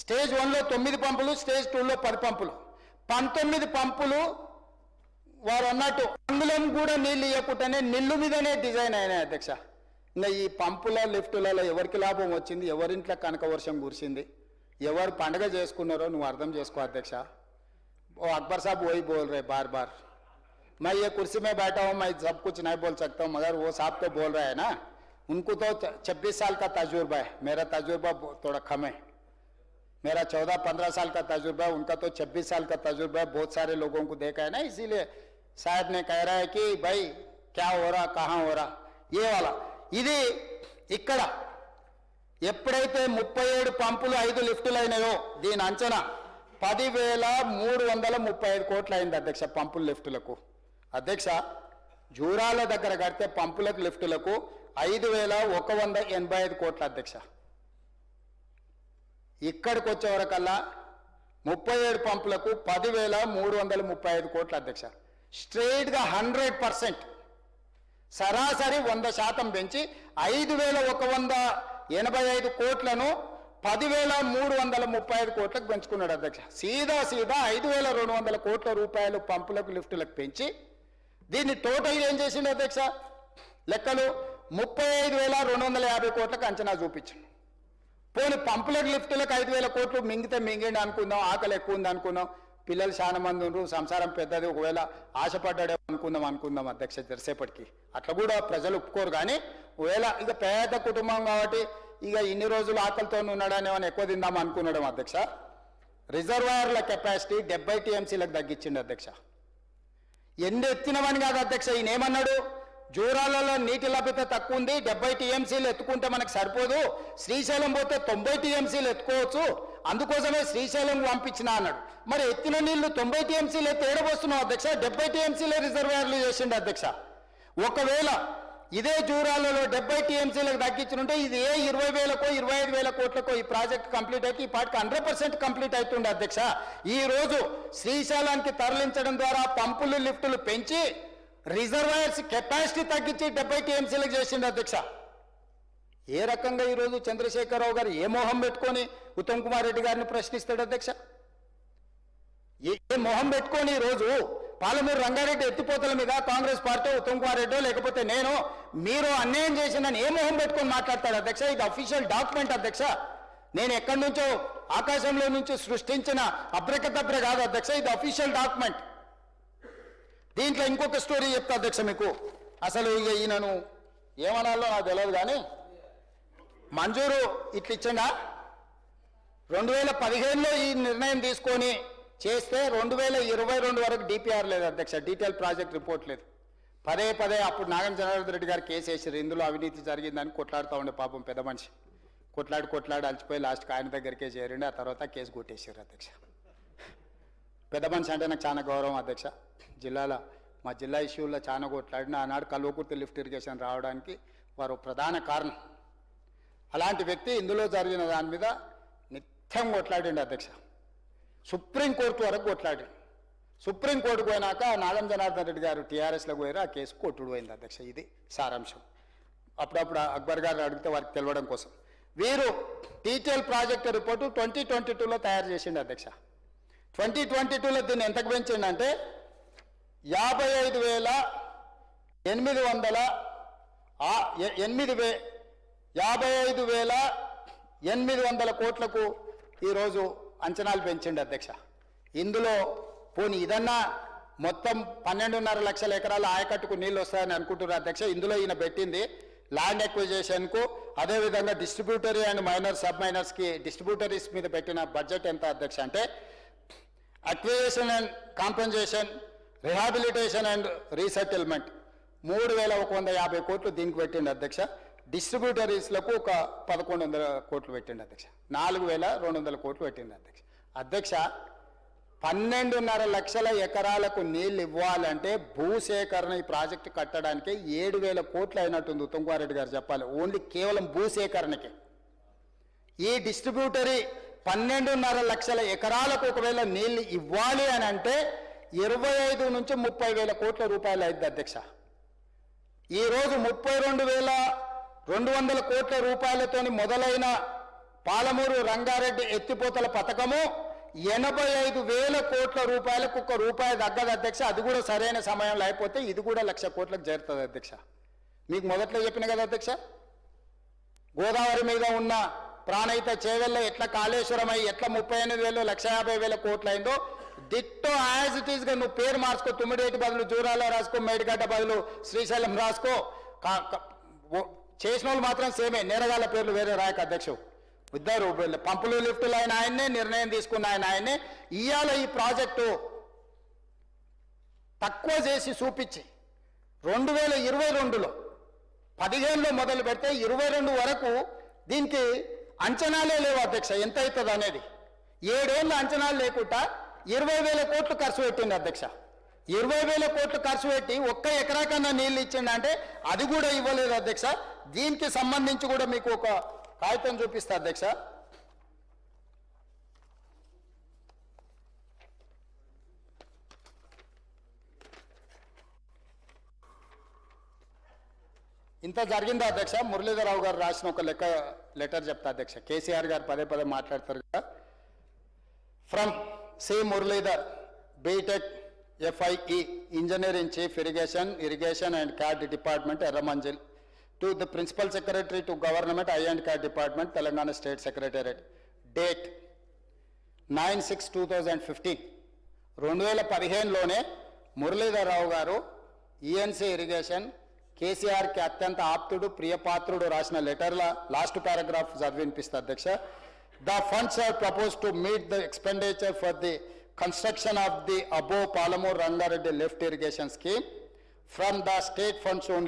Stage 1లో 9 పంపులు, stage 2లో 10 పంపులు, 19 పంపులు వారు అన్నట్టు అంగుళం కూడా నీళ్ళు ఇవ్వకుండానే నిల్లు మీదనే డిజైన్ అయినాయి అధ్యక్ష. ఇంకా ఈ పంపుల లిఫ్టులలో ఎవరికి లాభం వచ్చింది, ఎవరింట్లో కనక వర్షం కురిసింది, ఎవరు పండగ చేసుకున్నారో నువ్వు అర్థం చేసుకో అధ్యక్ష. ओ अकबर साहब वही बोल रहे बार बार, मैं ये कुर्सी में बैठा हूँ, मैं सब कुछ नहीं बोल सकता हूँ, मगर वो साहब तो बोल रहे हैं ना, उनको तो 26 साल का तजुर्बा है, मेरा तजुर्बा थोड़ा कम है, मेरा 14-15 साल का तजुर्बा है, उनका तो 26 साल का तजुर्बा है, बहुत सारे लोगों को देखा है ना, इसीलिए साहब ने कह रहा है कि भाई क्या हो रहा, कहाँ हो रहा, ये वाला ఇది ఇక్కడ ఎప్పుడైతే 37 పంపులు 5 లిఫ్టులు అయినాయో దీని అంచనా 10,335 కోట్లు అయింది అధ్యక్ష పంపుల లిఫ్టులకు. అధ్యక్ష జూరాల దగ్గర కడితే పంపులకు లిఫ్టులకు 5,185 కోట్ల అధ్యక్ష. ఇక్కడికి వచ్చేవరకల్లా 37 పంపులకు 10,335 కోట్ల అధ్యక్ష. స్ట్రైట్గా 100% సరాసరి 100% పెంచి 5,185 కోట్లను 10,335 కోట్లకు పెంచుకున్నాడు అధ్యక్ష. సీదా 5,200 కోట్ల రూపాయలు పంపులకు లిఫ్టులకు పెంచి దీన్ని టోటల్ ఏం చేసిండు అధ్యక్ష, లెక్కలు 35,250 కోట్లకు అంచనా చూపించింది. పోనీ పంపులకు లిఫ్టులకు 5,000 కోట్లు మింగితే మింగండి అనుకుందాం, ఆకలి ఎక్కువ ఉంది అనుకుందాం, పిల్లలు చాలా మంది ఉండరు, సంసారం పెద్దది, ఒకవేళ ఆశపడ్డాడే అనుకుందాం అధ్యక్ష జరసేపటికి, అట్లా కూడా ప్రజలు ఒప్పుకోరు. కానీ ఒకవేళ ఇక పేద కుటుంబం కాబట్టి ఇక ఇన్ని రోజులు ఆకలితో ఉన్నాడని ఏమైనా ఎక్కువ తిందాం అనుకున్నాడు అధ్యక్ష. రిజర్వాయర్ల కెపాసిటీ 70 TMCలకు తగ్గించిండు అధ్యక్ష. ఎన్ని ఎత్తినవని కాదు అధ్యక్ష, ఈయన ఏమన్నాడు, జూరాలలో నీటి లభ్యత తక్కువ ఉంది, 70 TMCలు ఎత్తుకుంటే మనకు సరిపోదు, శ్రీశైలం పోతే 90 TMCలు ఎత్తుకోవచ్చు, అందుకోసమే శ్రీశైలం పంపించిన అన్నాడు. మరి ఎత్తిన నీళ్లు 90 TMCలు ఎత్తి ఏడబోస్తున్నావు అధ్యక్ష, 70 TMCలే రిజర్వాయర్లు చేసిండు అధ్యక్ష. ఒకవేళ ఇదే జూరాలలో 70 TMCలకు తగ్గించుంటే ఇది ఏ 20,000కో 25,000 కోట్లకో ఈ ప్రాజెక్ట్ కంప్లీట్ అయితే ఈ పాటికి 100% కంప్లీట్ అవుతుండే అధ్యక్ష. ఈ రోజు శ్రీశైలానికి తరలించడం ద్వారా పంపులు లిఫ్టులు పెంచి రిజర్వాయర్స్ కెపాసిటీ తగ్గించి 70 TMCలకు చేసిండు అధ్యక్ష. ఏ రకంగా ఈరోజు చంద్రశేఖరరావు గారు ఏ మోహం పెట్టుకొని ఉత్తమ్ కుమార్ రెడ్డి గారిని ప్రశ్నిస్తాడు అధ్యక్ష? ఏ మోహం పెట్టుకొని ఈరోజు పాలమూరు రంగారెడ్డి ఎత్తిపోతల మీద కాంగ్రెస్ పార్టీ ఉత్తమ్ కుమార్ రెడ్డి లేకపోతే నేను మీరు అన్యాయం చేసిందని ఏ మోహం పెట్టుకొని మాట్లాడతాడు అధ్యక్ష? ఇది అఫీషియల్ డాక్యుమెంట్ అధ్యక్ష, నేను ఎక్కడి నుంచో ఆకాశంలో నుంచి సృష్టించిన అబ్రకదబ్ర కాదు అధ్యక్ష, ఇది అఫీషియల్ డాక్యుమెంట్. దీంట్లో ఇంకొక స్టోరీ చెప్తా అధ్యక్ష మీకు. అసలు ఇక ఈయనను ఏమనాలో నాకు తెలియదు కానీ మంజూరు ఇట్లా ఇచ్చిండా 2015లో ఈ నిర్ణయం తీసుకొని చేస్తే 2022 వరకు డిపిఆర్ లేదు అధ్యక్ష, డీటెయిల్ ప్రాజెక్ట్ రిపోర్ట్ లేదు. పదే అప్పుడు నాగం జనార్దన్ రెడ్డి గారు కేసు వేసారు, ఇందులో అవినీతి జరిగిందని కొట్లాడుతూ ఉండే పాపం పెద్ద మనిషి, కొట్లాడి అలసిపోయి లాస్ట్కి ఆయన దగ్గరికే చేరిండి, ఆ తర్వాత కేసు కొట్టేసారు అధ్యక్ష. పెద్ద మనిషి అంటే నాకు చాలా గౌరవం అధ్యక్ష. మా జిల్లా ఇష్యూల్లో చాలా కొట్లాడిన, ఆనాడు కల్వకుర్తి లిఫ్ట్ ఇరిగేషన్ రావడానికి వారు ప్రధాన కారణం. అలాంటి వ్యక్తి ఇందులో జరిగిన దాని మీద నిత్యం కొట్లాడిండు అధ్యక్ష. సుప్రీంకోర్టు వరకు కొట్లాడి, సుప్రీంకోర్టుకు పోయినాక నాగం జనార్దన్ రెడ్డి గారు టీఆర్ఎస్లోకి పోయారు, ఆ కేసు కొట్టుడు పోయింది అధ్యక్ష. ఇది సారాంశం. అప్పుడప్పుడు అక్బర్ గారు అడిగితే వారికి తెలవడం కోసం వీరు డీటెయిల్ ప్రాజెక్ట్ రిపోర్టు 2022లో తయారు చేసిండు అధ్యక్ష. 2022లో దీన్ని ఎంతకు పెంచిండంటే 55,800 కోట్లకు ఈరోజు అంచనాలు పెంచిండు అధ్యక్ష. ఇందులో పోనీ ఇదన్నా మొత్తం 12.5 లక్షల ఎకరాల ఆయకట్టుకు నీళ్ళు వస్తాయని అనుకుంటున్నారు అధ్యక్ష. ఇందులో ఈయన పెట్టింది ల్యాండ్ ఎక్విజేషన్కు, అదేవిధంగా డిస్ట్రిబ్యూటరీ అండ్ మైనర్ సబ్ మైనర్స్కి డిస్ట్రిబ్యూటరీస్ మీద పెట్టిన బడ్జెట్ ఎంత అధ్యక్ష అంటే acquisition and compensation, rehabilitation and resettlement 3,150 కోట్లు దీనికి పెట్టిండు అధ్యక్ష. డిస్ట్రిబ్యూటరీస్లకు ఒక 1,100 కోట్లు పెట్టిండు అధ్యక్ష. 4,200 కోట్లు పెట్టిండు అధ్యక్ష. అధ్యక్ష 12.5 లక్షల ఎకరాలకు నీళ్ళు ఇవ్వాలంటే భూసేకరణ ఈ ప్రాజెక్టు కట్టడానికి 7,000 కోట్లు అయినట్టుంది ఉత్తమ్ కుమార్ రెడ్డి గారు చెప్పాలి, ఓన్లీ కేవలం భూసేకరణకి. ఈ డిస్ట్రిబ్యూటరీ 12.5 లక్షల ఎకరాలకు ఒకవేళ నీళ్ళు ఇవ్వాలి అని అంటే 25 నుంచి 30,000 కోట్ల రూపాయలు అయింది అధ్యక్ష. ఈరోజు 32,200 కోట్ల రూపాయలతోని మొదలైన పాలమూరు రంగారెడ్డి ఎత్తిపోతల పథకము 85,000 కోట్ల రూపాయలకు ఒక్క రూపాయి తగ్గదు అధ్యక్ష. అది కూడా సరైన సమయంలో అయిపోతే ఇది కూడా 1,00,000 కోట్లకు చేరుతుంది అధ్యక్ష. మీకు మొదట్లో చెప్పిన కదా అధ్యక్ష, గోదావరి మీద ఉన్న ప్రాణహిత చేవెళ్ళ ఎట్లా కాళేశ్వరం అయ్యి ఎట్లా 38,000 1,50,000 కోట్లు అయిందో డిట్టో యాజ్ ఇట్ ఈస్గా నువ్వు పేరు మార్చుకో. తుమ్మిడేటి బదులు జూరాల రాసుకో, మేడిగడ్డ బదులు శ్రీశైలం రాసుకో. చేసిన వాళ్ళు మాత్రం సేమే, నేరగాళ్ళ పేర్లు వేరే రాయక అధ్యక్ష. ఇద్దరు పంపులు లిఫ్టులు అయిన ఆయన్నే, నిర్ణయం తీసుకున్న ఆయన్నే. ఇవాళ ఈ ప్రాజెక్టు తక్కువ చేసి చూపించి 2022లో 15లో మొదలు పెడితే 22 వరకు దీనికి అంచనాలే లేవు అధ్యక్ష ఎంత అవుతుంది అనేది. 7 ఏళ్ళ అంచనాలు లేకుండా 20,000 కోట్లు ఖర్చు పెట్టింది అధ్యక్ష. 20,000 కోట్లు ఖర్చు పెట్టి ఒక్క ఎకరా కన్నా నీళ్ళు ఇచ్చిండంటే అది కూడా ఇవ్వలేదు అధ్యక్ష. దీనికి సంబంధించి కూడా మీకు ఒక కాగితం చూపిస్తా అధ్యక్ష. ఇంత జరిగిందా అధ్యక్ష? మురళీధరరావు గారు రాసిన ఒక లెటర్ చెప్తా అధ్యక్ష. కేసీఆర్ గారు పదే పదే మాట్లాడతారు కదా. From C Muralidhar, B Tech FIE, Engineer in Chief Irrigation and CAD Department, Erramanjil, to the Principal Secretary to Government I&CAD Department, Telangana State Secretariat. Date 9/6/2015. 2015లోనే Muralidhar Rao గారు ENC ఇరిగేషన్ కేసీఆర్కి అత్యంత ఆప్తుడు ప్రియపాత్రుడు రాసిన లెటర్ల లాస్ట్ పారాగ్రాఫ్ చదివినిపిస్తా అధ్యక్ష. The funds are proposed to meet the expenditure for the construction of the above Palamur Rangareddy lift irrigation scheme from the state funds only.